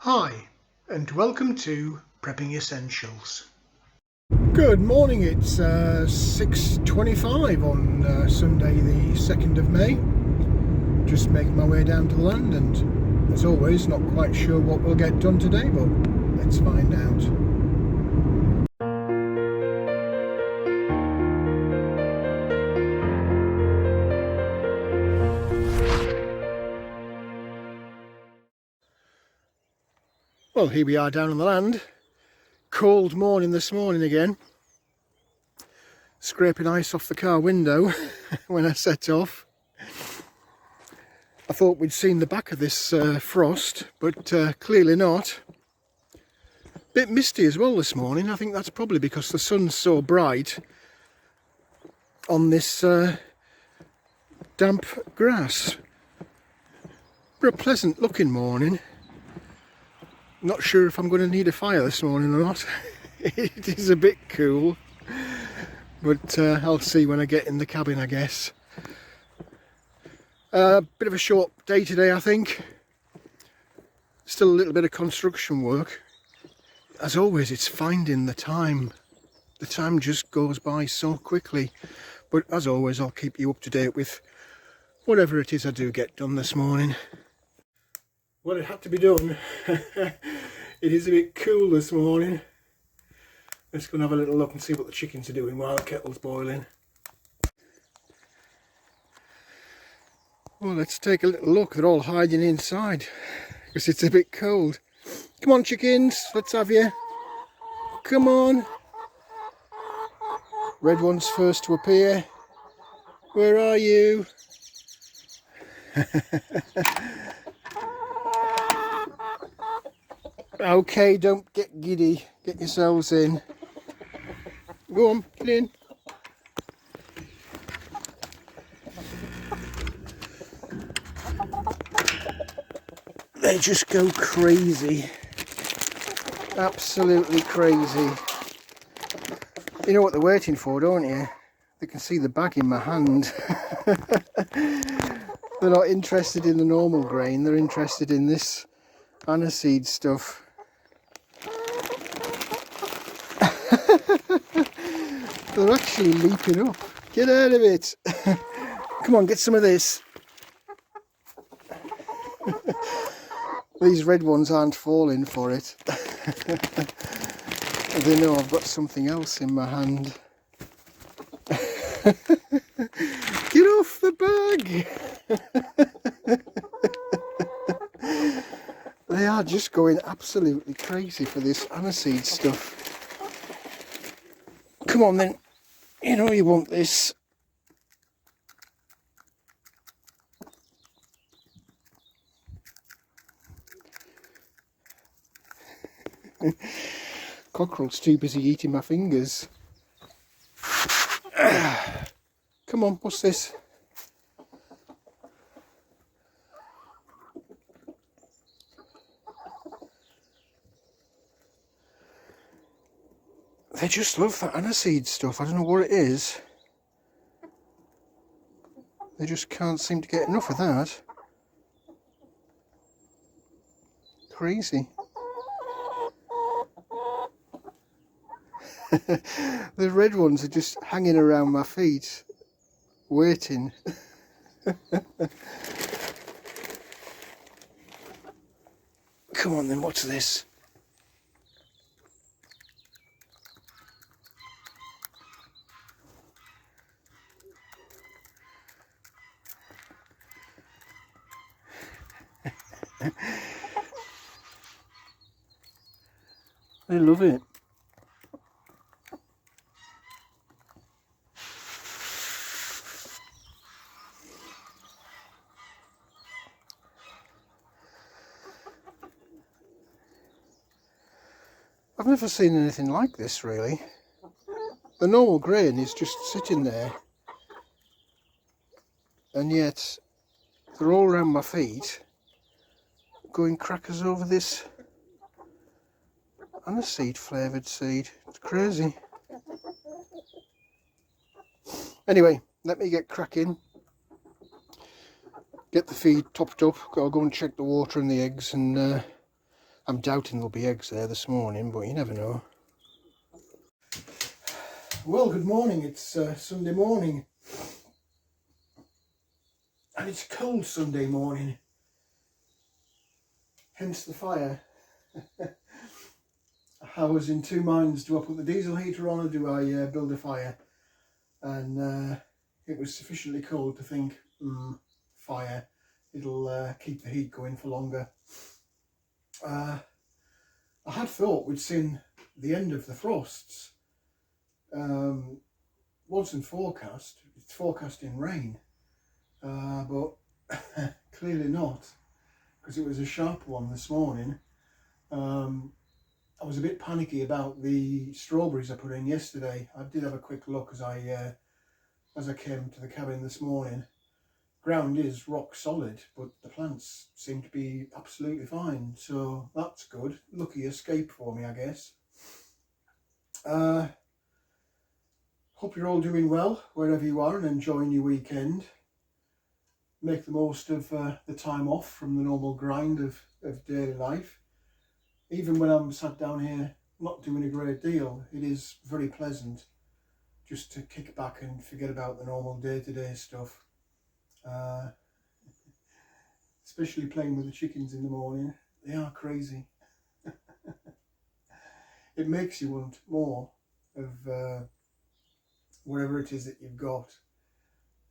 Hi, and welcome to Prepping Essentials. Good morning, it's 6:25 on Sunday the 2nd of May. Just making my way down to the land, and as always not quite sure what we'll get done today, but let's find out. Well, here we are down on the land. Cold morning this morning again. Scraping ice off the car window when I set off. I thought we'd seen the back of this frost, but clearly not. Bit misty as well this morning. I think that's probably because the sun's so bright on this damp grass. But a pleasant looking morning. Not sure if I'm going to need a fire this morning or not. It is a bit cool, but I'll see when I get in the cabin, I guess. Bit of a short day today, I think. Still a little bit of construction work. As always, it's finding the time. The time just goes by so quickly. But as always, I'll keep you up to date with whatever it is I do get done this morning. Well, it had to be done. It is a bit cool this morning. Let's go and have a little look and see what the chickens are doing while the kettle's boiling. Well, let's take a little look. They're all hiding inside because it's a bit cold. Come on, chickens, let's have you. Come on. Red one's first to appear. Where are you? Okay, don't get giddy. Get yourselves in. Go on, get in. They just go crazy. Absolutely crazy. You know what they're waiting for, don't you? They can see the bag in my hand. They're not interested in the normal grain, they're interested in this aniseed stuff. They're actually leaping up. Get out of it. Come on, get some of this. These red ones aren't falling for it. They know I've got something else in my hand. Get off the bag. They are just going absolutely crazy for this aniseed stuff. Come on then, you know you want this. Cockerel's too busy eating my fingers. Come on, what's this? They just love that aniseed stuff. I don't know what it is. They just can't seem to get enough of that. Crazy. The red ones are just hanging around my feet, waiting. Come on then, what's this? They love it. I've never seen anything like this, really. The normal grain is just sitting there, and yet they're all around my feet going crackers over this aniseed flavoured seed. It's crazy. Anyway, let me get cracking, get the feed topped up. Gotta go and check the water and the eggs and I'm doubting there'll be eggs there this morning, but you never know. Well, good morning. It's Sunday morning, and it's cold Sunday morning, hence the fire. I was in two minds, do I put the diesel heater on or do I build a fire? And it was sufficiently cold to think, fire, it'll keep the heat going for longer. I had thought we'd seen the end of the frosts. Wasn't forecast, it's forecasting rain, but clearly not, because it was a sharp one this morning. I was a bit panicky about the strawberries I put in yesterday. I did have a quick look as I came to the cabin this morning. Ground is rock solid, but the plants seem to be absolutely fine, so that's good. Lucky escape for me, I guess. Hope you're all doing well wherever you are and enjoying your weekend. Make the most of the time off from the normal grind of daily life. Even when I'm sat down here not doing a great deal, it is very pleasant just to kick back and forget about the normal day-to-day stuff. Especially playing with the chickens in the morning. They are crazy. It makes you want more of whatever it is that you've got.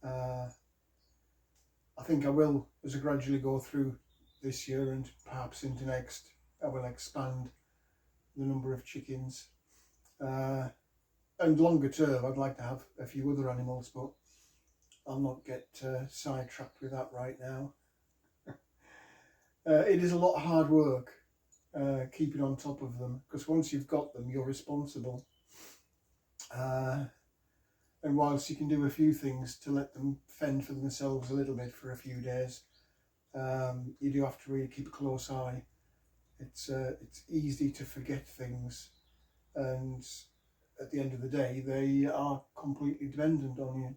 I think I will, as I gradually go through this year and perhaps into next, I will expand the number of chickens. And longer term, I'd like to have a few other animals, but I'll not get sidetracked with that right now. It is a lot of hard work keeping on top of them, because once you've got them, you're responsible. And whilst you can do a few things to let them fend for themselves a little bit for a few days, you do have to really keep a close eye. It's easy to forget things, and at the end of the day, they are completely dependent on you.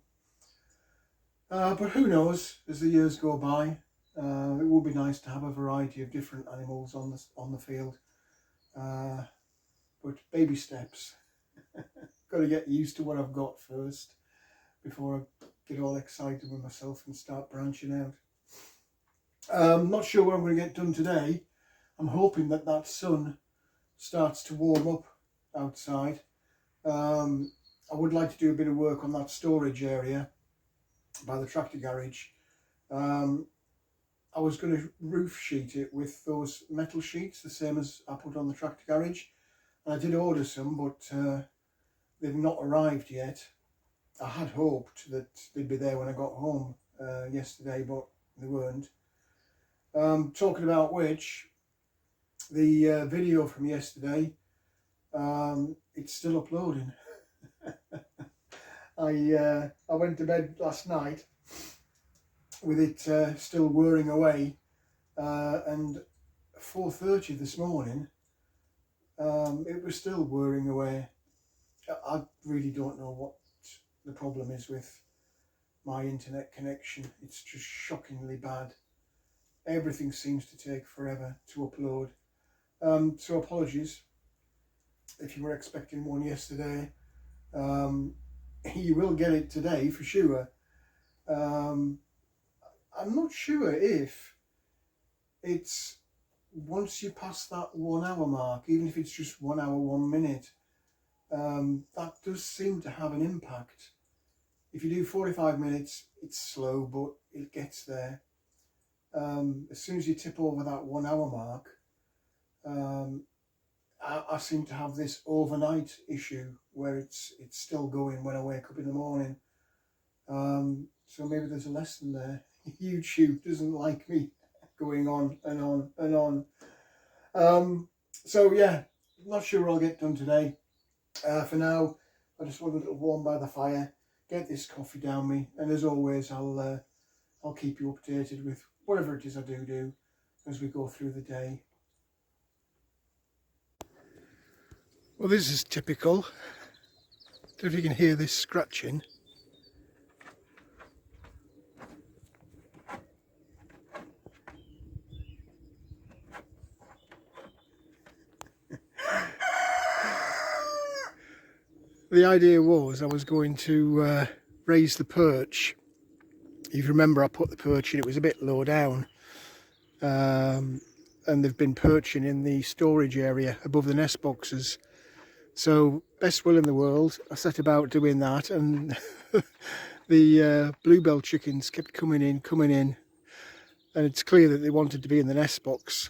But who knows, as the years go by, it would be nice to have a variety of different animals on the field. But baby steps. Got to get used to what I've got first before I get all excited with myself and start branching out. Not sure what I'm going to get done today. I'm hoping that sun starts to warm up outside. I would like to do a bit of work on that storage area by the tractor garage. I was going to roof sheet it with those metal sheets, the same as I put on the tractor garage. And I did order some, but they've not arrived yet. I had hoped that they'd be there when I got home yesterday, but they weren't. Talking about which, the video from yesterday, it's still uploading. I went to bed last night with it still whirring away, and 4:30 this morning it was still whirring away. I really don't know what the problem is with my internet connection. It's just shockingly bad. Everything seems to take forever to upload. So apologies if you were expecting one yesterday. You will get it today for sure. I'm not sure if it's once you pass that 1 hour mark, even if it's just 1 hour 1 minute, that does seem to have an impact. If you do 45 minutes, it's slow, but it gets there. As soon as you tip over that 1 hour mark, I seem to have this overnight issue where it's still going when I wake up in the morning. So maybe there's a lesson there. YouTube doesn't like me going on and on and on. So yeah, not sure what I'll get done today. For now, I just want a little warm by the fire, get this coffee down me, and as always, I'll keep you updated with whatever it is I do as we go through the day. Well, this is typical. Don't know if you can hear this scratching. The idea was I was going to raise the perch. If you remember, I put the perch in, it was a bit low down. And they've been perching in the storage area above the nest boxes. So, best will in the world, I set about doing that, and the bluebell chickens kept coming in, and it's clear that they wanted to be in the nest box.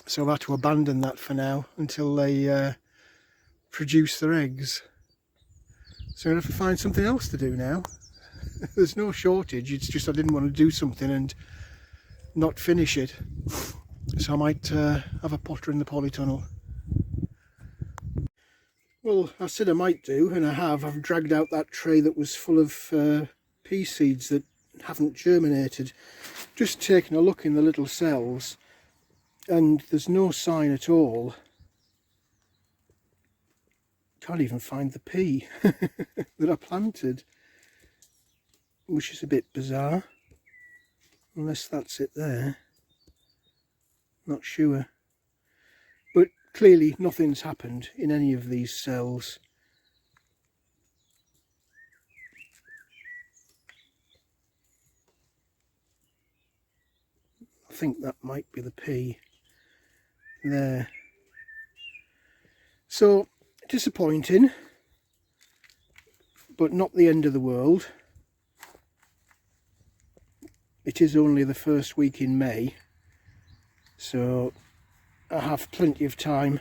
So I've had to abandon that for now until they produce their eggs. So I'm going to have to find something else to do now. There's no shortage, it's just I didn't want to do something and not finish it. So I might have a potter in the polytunnel. Well, I said I might do, and I have. I've dragged out that tray that was full of pea seeds that haven't germinated. Just taking a look in the little cells, and there's no sign at all. Can't even find the pea that I planted, which is a bit bizarre, unless that's it there. Not sure. But clearly nothing's happened in any of these cells. I think that might be the pea there. So, disappointing, but not the end of the world. It is only the first week in May, so I have plenty of time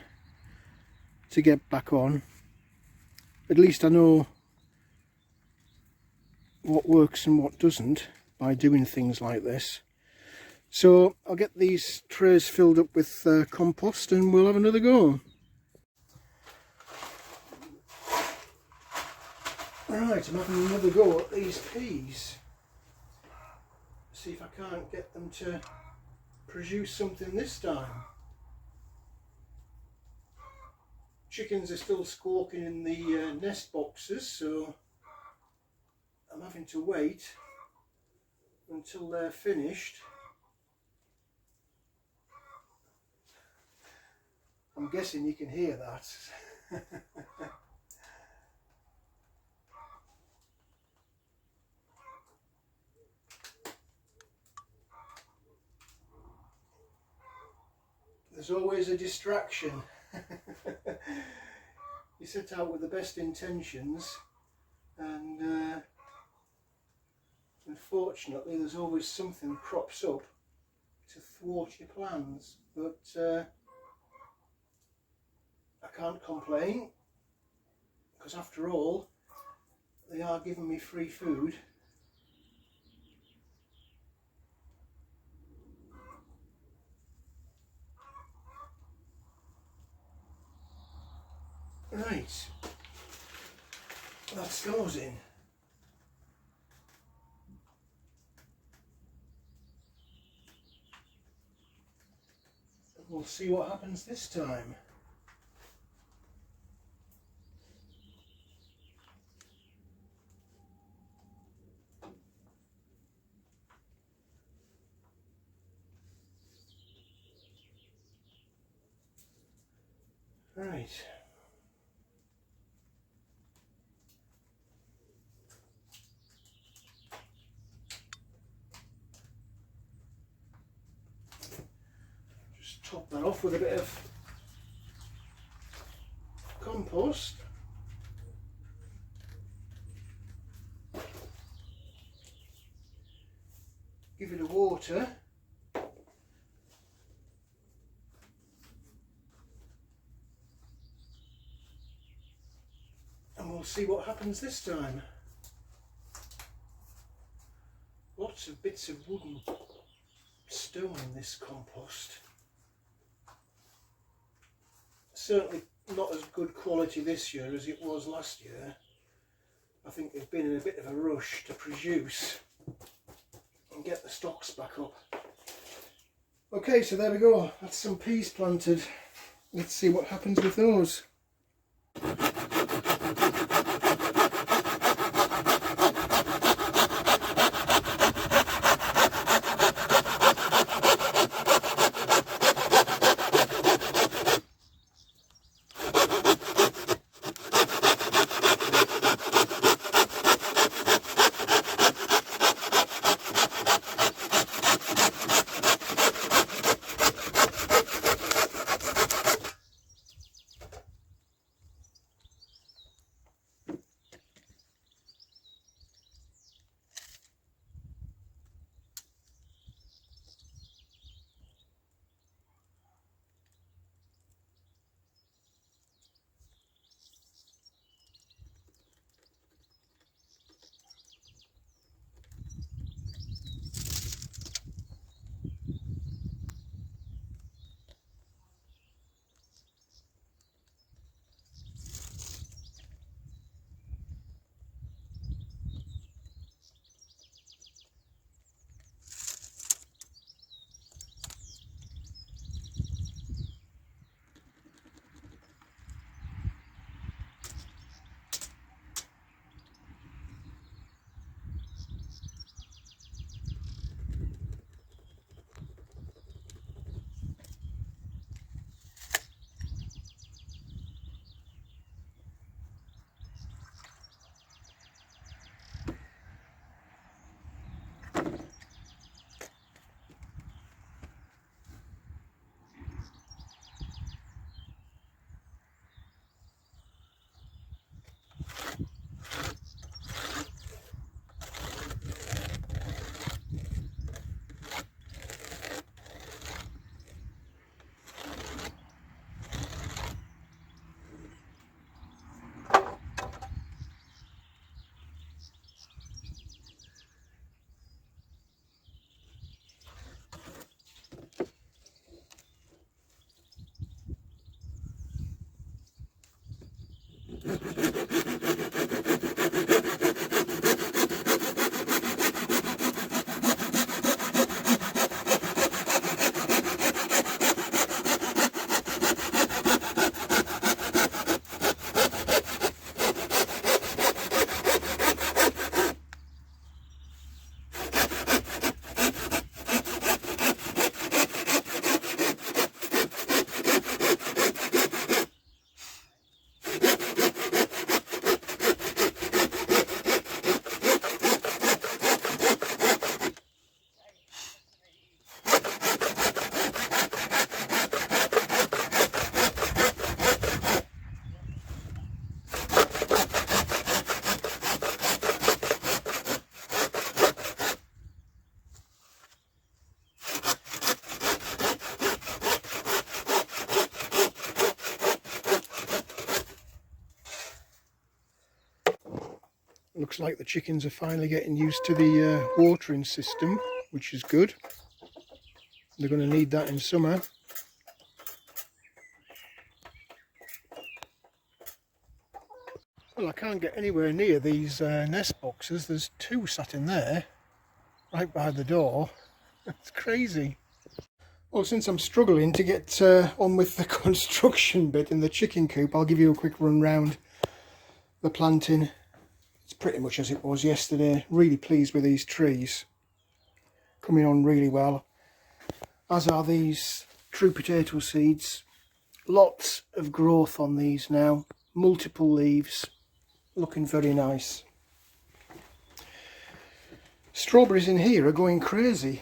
to get back on. At least I know what works and what doesn't by doing things like this. So I'll get these trays filled up with compost and we'll have another go. Right, I'm having another go at these peas. See if I can't get them to produce something this time. Chickens are still squawking in the nest boxes, so I'm having to wait until they're finished. I'm guessing you can hear that. There's always a distraction. You set out with the best intentions, and unfortunately there's always something crops up to thwart your plans. But I can't complain, because after all they are giving me free food. Right, that's those in. We'll see what happens this time. Right. Just top that off with a bit of compost. Give it a water. And we'll see what happens this time. Lots of bits of wooden stone in this compost. Certainly not as good quality this year as it was last year. I think they've been in a bit of a rush to produce and get the stocks back up. Okay, so there we go. That's some peas planted. Let's see what happens with those. Looks like the chickens are finally getting used to the watering system, which is good. They're going to need that in summer. Well, I can't get anywhere near these nest boxes. There's two sat in there, right by the door. It's crazy. Well, since I'm struggling to get on with the construction bit in the chicken coop, I'll give you a quick run round the planting. It's pretty much as it was yesterday. Really pleased with these trees. Coming on really well. As are these true potato seeds. Lots of growth on these now. Multiple leaves. Looking very nice. Strawberries in here are going crazy.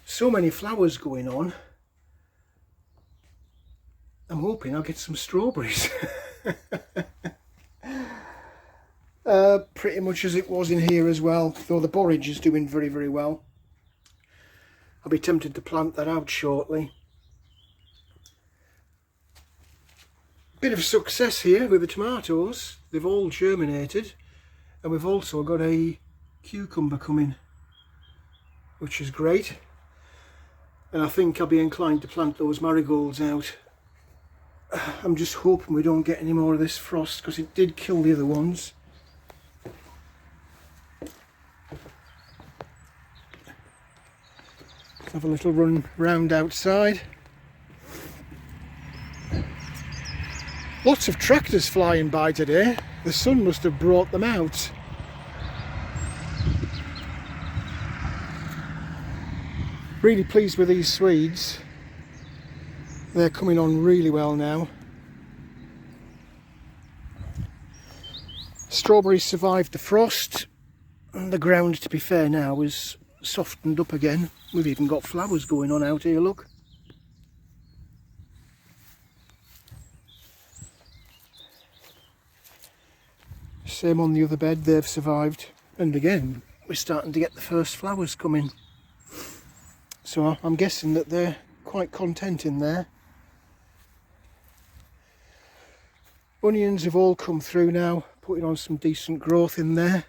So many flowers going on. I'm hoping I'll get some strawberries. Pretty much as it was in here as well, though the borage is doing very, very well. I'll be tempted to plant that out shortly. Bit of success here with the tomatoes. They've all germinated, and we've also got a cucumber coming, which is great. And I think I'll be inclined to plant those marigolds out. I'm just hoping we don't get any more of this frost, because it did kill the other ones. Let's have a little run round outside. Lots of tractors flying by today. The sun must have brought them out. Really pleased with these Swedes. They're coming on really well now. Strawberries survived the frost, and the ground, to be fair now, is softened up again. We've even got flowers going on out here, look. Same on the other bed, they've survived. And again, we're starting to get the first flowers coming. So I'm guessing that they're quite content in there. Onions have all come through now, putting on some decent growth in there.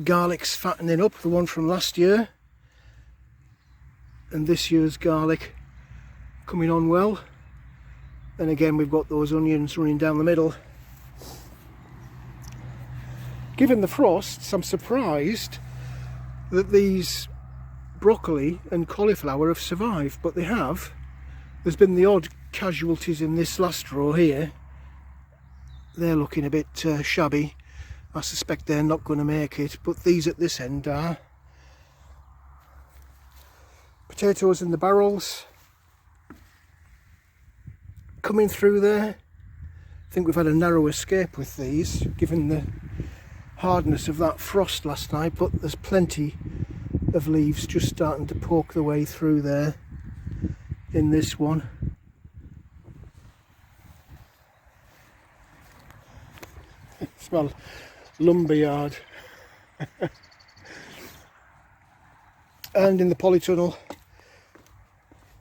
Garlic's fattening up, the one from last year. And this year's garlic coming on well. And again, we've got those onions running down the middle. Given the frosts, I'm surprised that these broccoli and cauliflower have survived, but they have. There's been the odd casualties in this last row here. They're looking a bit shabby. I suspect they're not going to make it, but these at this end are. Potatoes in the barrels coming through there. I think we've had a narrow escape with these, given the hardness of that frost last night, but there's plenty of leaves just starting to poke their way through there in this one. Smell lumberyard. And in the polytunnel,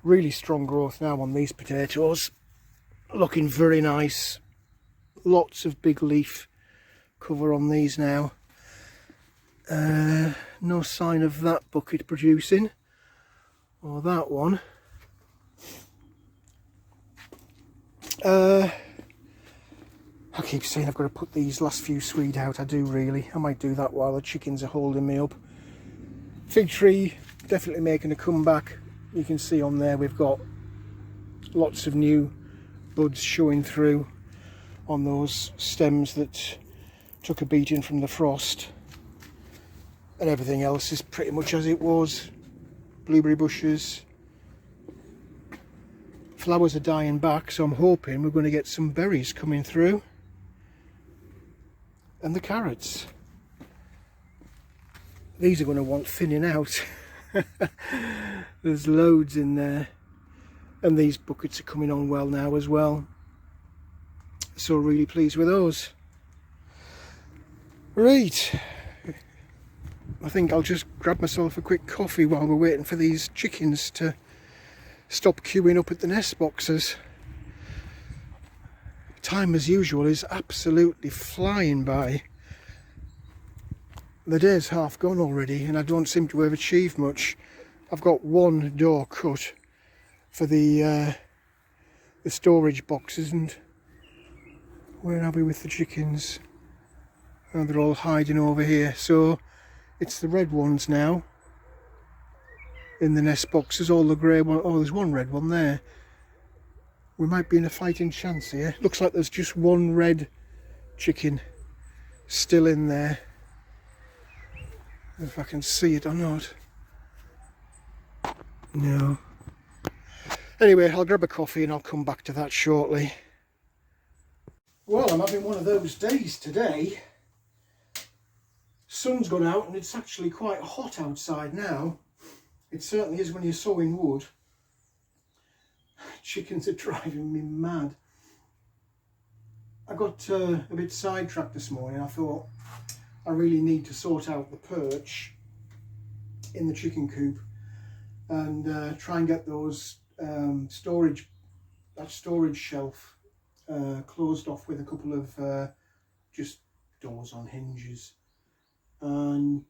really strong growth now on these potatoes, looking very nice. Lots of big leaf cover on these now. No sign of that bucket producing, or that one. I keep saying I've got to put these last few Swede out. I do really. I might do that while the chickens are holding me up. Fig tree definitely making a comeback. You can see on there we've got lots of new buds showing through on those stems that took a beating from the frost. And everything else is pretty much as it was. Blueberry bushes. Flowers are dying back, so I'm hoping we're going to get some berries coming through. And the carrots. These are going to want thinning out. There's loads in there. And these buckets are coming on well now as well. So really pleased with those. Right. I think I'll just grab myself a quick coffee while we're waiting for these chickens to stop queuing up at the nest boxes. time as usual is absolutely flying by. The day's half gone already and I don't seem to have achieved much. I've got one door cut for the storage boxes, and where are we with the chickens? Oh, they're all hiding over here. So it's the red ones now in the nest boxes, all the grey one. Oh, there's one red one there. We might be in a fighting chance here. Looks like there's just one red chicken still in there. If I can see it or not. No. Anyway, I'll grab a coffee and I'll come back to that shortly. Well, I'm having one of those days today. Sun's gone out and it's actually quite hot outside now. It certainly is when you're sawing wood. Chickens are driving me mad. I got a bit sidetracked this morning. I thought I really need to sort out the perch in the chicken coop and try and get those storage shelf closed off with a couple of just doors on hinges. And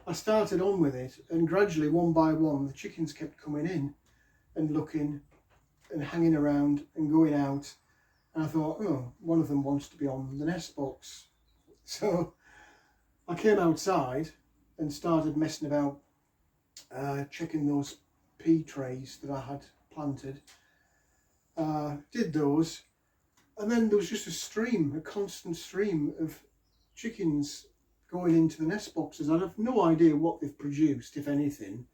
I started on with it, and gradually, one by one, the chickens kept coming in and looking and hanging around and going out. And I thought, oh, one of them wants to be on the nest box. So I came outside and started messing about, checking those pea trays that I had planted. Did those, and then there was just a constant stream of chickens going into the nest boxes. I have no idea what they've produced, if anything,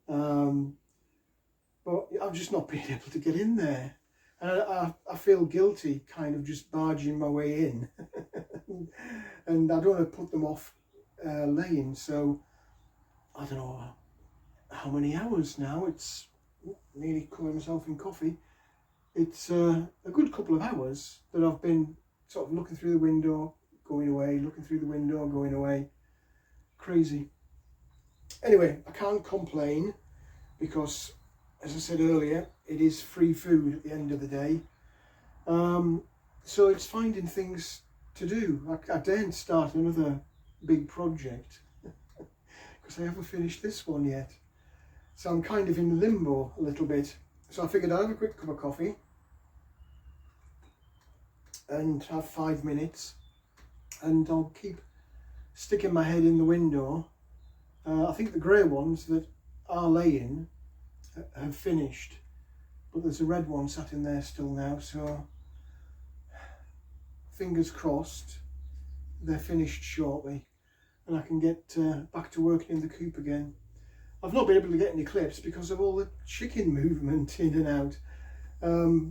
but I've just not been able to get in there, and I feel guilty kind of just barging my way in and I don't want to put them off laying. So I don't know how many hours now. It's nearly cooling myself in coffee. It's a good couple of hours that I've been sort of looking through the window, going away, looking through the window, going away. Crazy. Anyway, I can't complain because, as I said earlier, it is free food at the end of the day. So it's finding things to do. I daren't start another big project because I haven't finished this one yet. So I'm kind of in limbo a little bit. So I figured I'd have a quick cup of coffee and have 5 minutes, and I'll keep sticking my head in the window. I think the grey ones that are laying have finished, but there's a red one sat in there still now, so fingers crossed they're finished shortly and I can get back to working in the coop again. I've not been able to get any clips because of all the chicken movement in and out,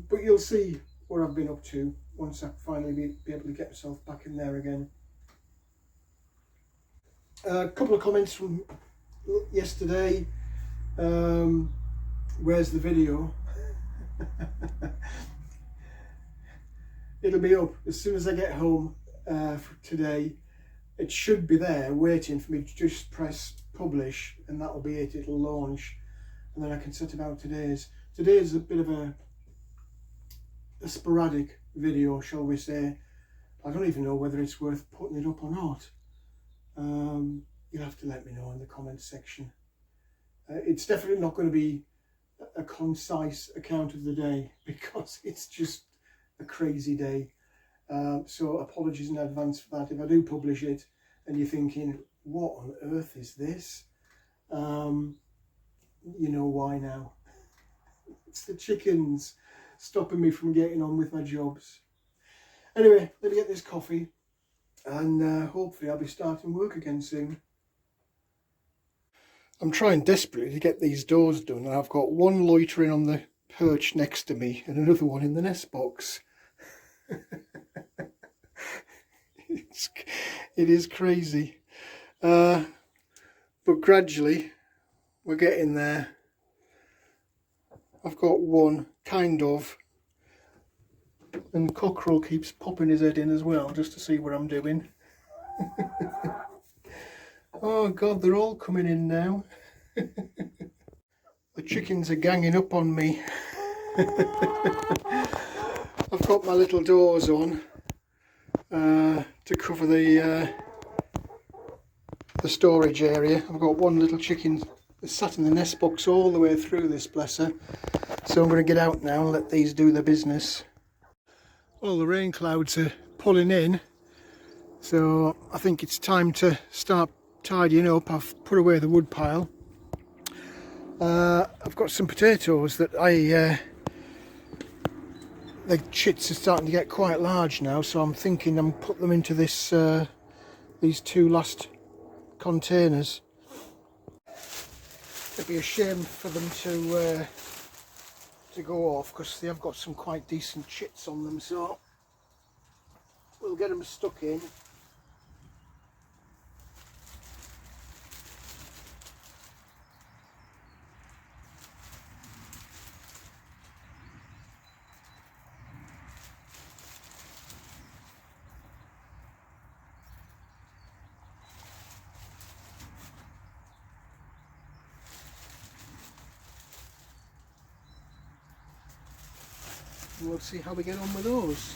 but you'll see what I've been up to once I finally be able to get myself back in there again. A couple of comments from yesterday. Where's the video? It'll be up as soon as I get home for today. It should be there waiting for me to just press publish, and that'll be it. It'll launch, and then I can set about today's. Today's a bit of a sporadic video, shall we say. I don't even know whether it's worth putting it up or not. You'll have to let me know in the comments section. It's definitely not going to be a concise account of the day because it's just a crazy day. So apologies in advance for that if I do publish it and you're thinking, what on earth is this? You know why now. It's the chickens stopping me from getting on with my jobs. Anyway, let me get this coffee and hopefully I'll be starting work again soon. I'm trying desperately to get these doors done, and I've got one loitering on the perch next to me and another one in the nest box. It is crazy, but gradually we're getting there. I've got one, kind of, and Cockerel keeps popping his head in as well just to see what I'm doing. Oh God, they're all coming in now. The chickens are ganging up on me. I've got my little doors on to cover the storage area. I've got one little chicken that's sat in the nest box all the way through this, bless her. So I'm going to get out now and let these do their business. Well, the rain clouds are pulling in, so I think it's time to start tidying up. I've put away the wood pile. I've got some potatoes that the chits are starting to get quite large now, so I'm thinking I'm put them into this these two last containers. It'd be a shame for them to go off because they have got some quite decent chits on them, so we'll get them stuck in. And we'll see how we get on with those.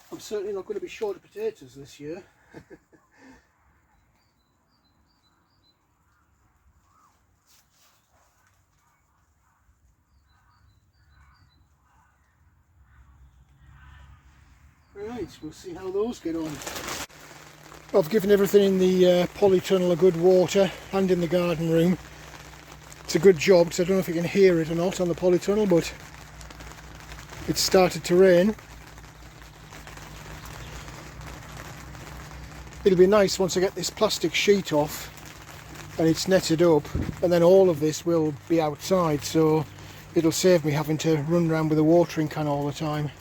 I'm certainly not going to be short of potatoes this year. Right, we'll see how those get on. I've given everything in the polytunnel a good water and in the garden room. It's a good job because I don't know if you can hear it or not on the polytunnel, but it's started to rain. It'll be nice once I get this plastic sheet off and it's netted up, and then all of this will be outside, so it'll save me having to run around with a watering can all the time.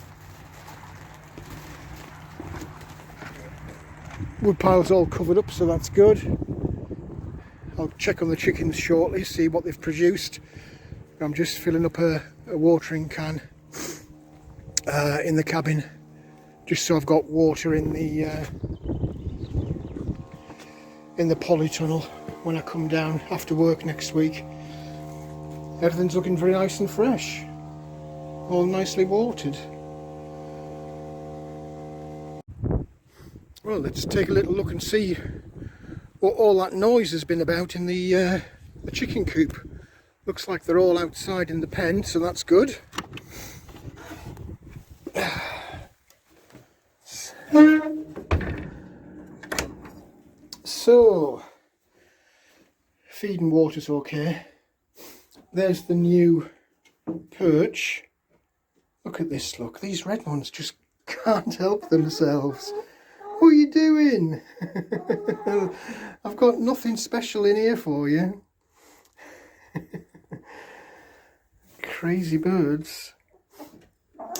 Wood pile's all covered up, so that's good. I'll check on the chickens shortly, see what they've produced. I'm just filling up a watering can in the cabin, just so I've got water in the polytunnel when I come down after work next week. Everything's looking very nice and fresh, all nicely watered. Well, let's take a little look and see what all that noise has been about in the chicken coop. Looks like they're all outside in the pen, so that's good. So, feed and water's okay. There's the new perch. Look at this, look. These red ones just can't help themselves. What are you doing? I've got nothing special in here for you. Crazy birds.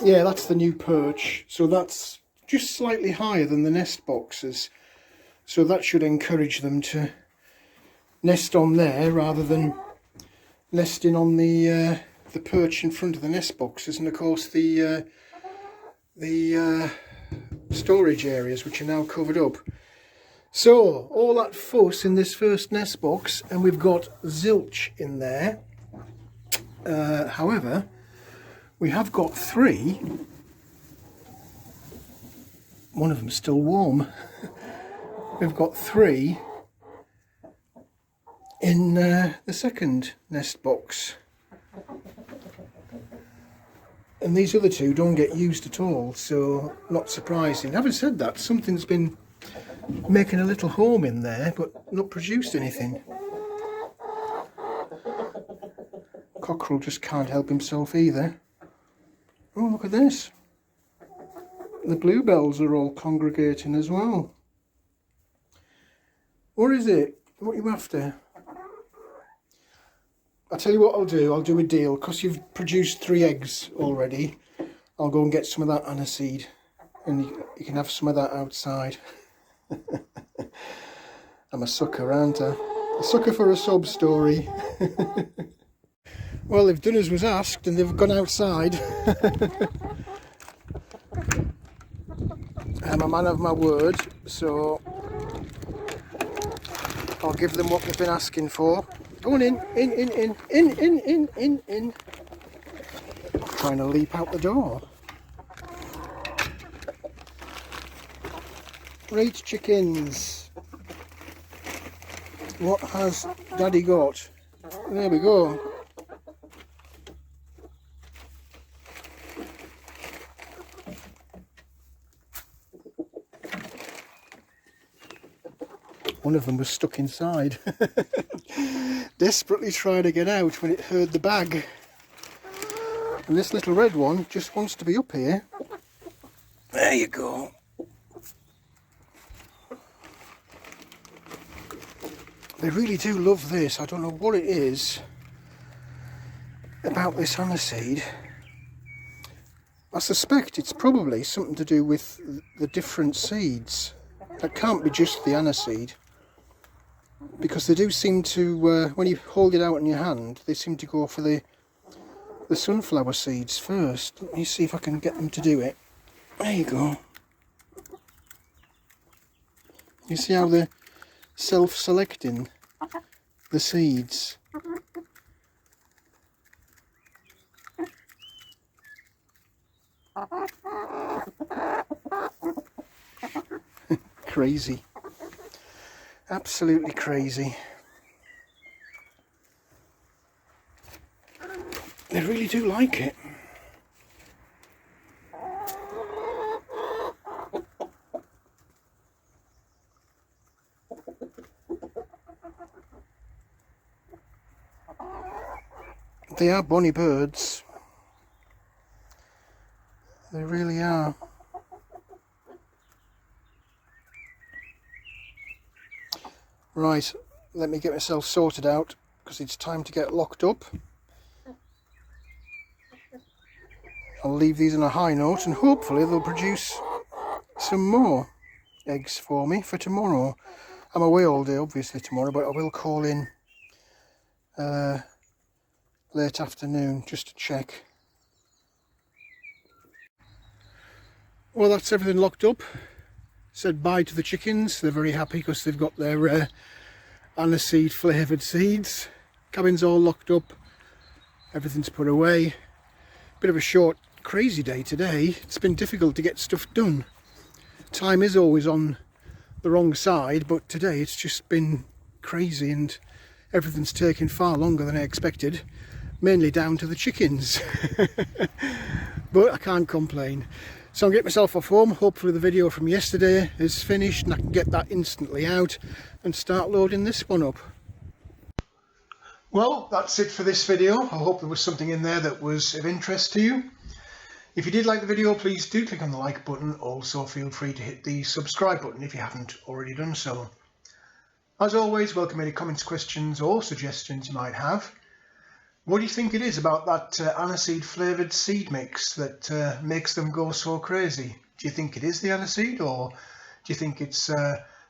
Yeah, that's the new perch. So that's just slightly higher than the nest boxes. So that should encourage them to nest on there rather than nesting on the perch in front of the nest boxes, and of course the storage areas, which are now covered up. So all that fuss in this first nest box, and we've got zilch in there. However, we have got 3. One of them's still warm. We've got 3 in the second nest box, and these other 2 don't get used at all, so not surprising. Having said that, something's been making a little home in there, but not produced anything. Cockerel just can't help himself either. Oh, look at this. The bluebells are all congregating as well. What is it? What are you after? I'll tell you what I'll do a deal. Because you've produced 3 eggs already, I'll go and get some of that aniseed. And you can have some of that outside. I'm a sucker, aren't I? A sucker for a sob story. Well, they've done as was asked and they've gone outside. I'm a man of my word, so I'll give them what they've been asking for. Go on in. Trying to leap out the door. Right, chickens. What has Daddy got? There we go. One of them was stuck inside. Desperately trying to get out when it heard the bag. And this little red one just wants to be up here. There you go. They really do love this. I don't know what it is about this aniseed. I suspect it's probably something to do with the different seeds. That can't be just the aniseed. Because they do seem to, when you hold it out in your hand, they seem to go for the sunflower seeds first. Let me see if I can get them to do it. There you go. You see how they're self-selecting the seeds. Crazy. Absolutely crazy. They really do like it. They are bonny birds. They really are. Right, let me get myself sorted out because it's time to get locked up. I'll leave these on a high note and hopefully they'll produce some more eggs for me for tomorrow. I'm away all day obviously tomorrow, but I will call in late afternoon just to check. Well, that's everything locked up. Said bye to the chickens. They're very happy because they've got their aniseed flavoured seeds. Cabin's all locked up. Everything's put away. Bit of a short, crazy day today. It's been difficult to get stuff done. Time is always on the wrong side, but today it's just been crazy and everything's taken far longer than I expected. Mainly down to the chickens. But I can't complain. So I'll get myself off home. Hopefully the video from yesterday is finished and I can get that instantly out and start loading this one up. Well, that's it for this video. I hope there was something in there that was of interest to you. If you did like the video, please do click on the like button. Also feel free to hit the subscribe button if you haven't already done so. As always, welcome any comments, questions or suggestions you might have. What do you think it is about that aniseed flavoured seed mix that makes them go so crazy? Do you think it is the aniseed, or do you think it's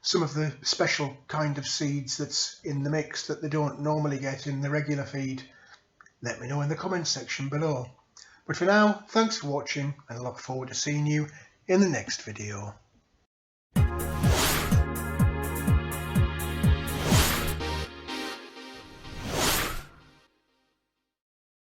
some of the special kind of seeds that's in the mix that they don't normally get in the regular feed? Let me know in the comments section below. But for now, thanks for watching and I look forward to seeing you in the next video.